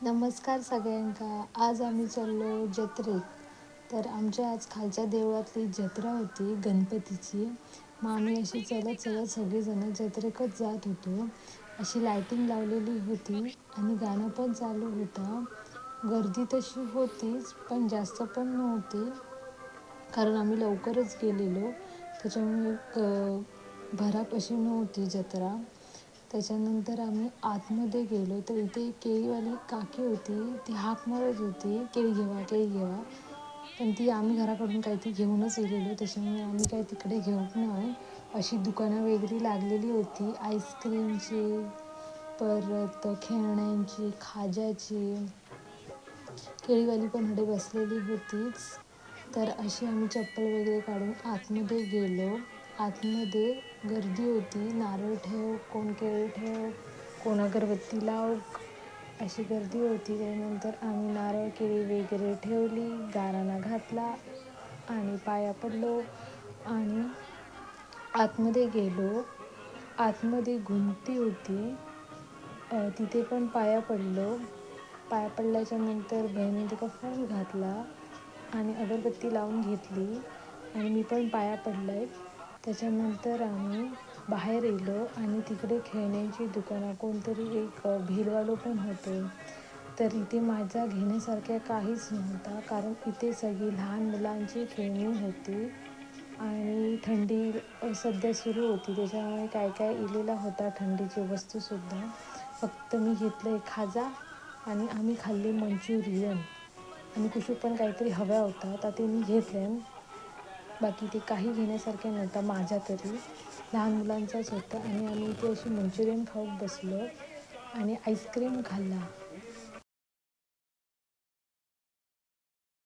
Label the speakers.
Speaker 1: नमस्कार सगळ्यांका। आज आम्ही चाललो जत्रेत। तर आमच्या आज खालच्या देवळातली जत्रा होती गणपतीची। मग आम्ही अशी चलत चलत सगळेजण जत्रेकच जात होतो। अशी लायटिंग लावलेली होती आणि गाणं पण चालू होतं। गर्दी तशी होतीच पण जास्त पण नव्हती, कारण आम्ही लवकरच गेलेलो, त्याच्यामुळे भराप अशी नव्हती जत्रा। त्याच्यानंतर आम्ही आतमध्ये गेलो तर इथे एक केळीवाली काकी होती, ती हाक मारत होती केळी घेवा केळी घेवा, पण ती आम्ही घराकडून काहीतरी घेऊनच गेलेलो, त्याच्यामुळे आम्ही काही तिकडे घेऊ नाही। अशी दुकानं वेगळी लागलेली होती, आईस्क्रीमची, परत खेळण्यांची, खाज्याची। केळीवाली पण हडे बसलेली होतीच। तर अशी आम्ही चप्पल वगैरे काढून आतमध्ये गेलो। आतमध्ये गर्दी होती, नारळ ठेव, कोण केळी ठेव, कोण अगरबत्ती लाव, अशी गर्दी होती। त्यानंतर आम्ही नारळ केळी वगैरे ठेवली, गाराणा घातला आणि पाया पडलो आणि आतमध्ये गेलो। आतमध्ये घुमटी होती, तिथे पण पाया पडलो। पाया पडल्याच्या नंतर बहिणीने तिका फूल घातला आणि अगरबत्ती लावून घेतली आणि मी पण पाया पडले। त्याच्यानंतर आम्ही बाहेर येलो आणि तिकडे खेळण्यांची दुकानं, कोणतरी एक भिलवालो पण होतो। तर इथे माझा घेण्यासारख्या काहीच नव्हता, कारण इथे सगळी लहान मुलांची खेळणी होती आणि थंडी सध्या सुरू होती, त्याच्यामुळे काय काय इलेला होता थंडीची वस्तूसुद्धा। फक्त मी घेतलं एक खाजा आणि आम्ही खाल्ली मंचुरियन आणि कुशू पण काहीतरी हव्या होता तर ते मी घेतले। बाकी ते काही घेण्यासारखं नव्हतं माझ्या तरी, लहान मुलांचाच होता आणि आम्ही इथे अशी मंचुरियन खाऊन बसलो आणि आईस्क्रीम खाल्ला।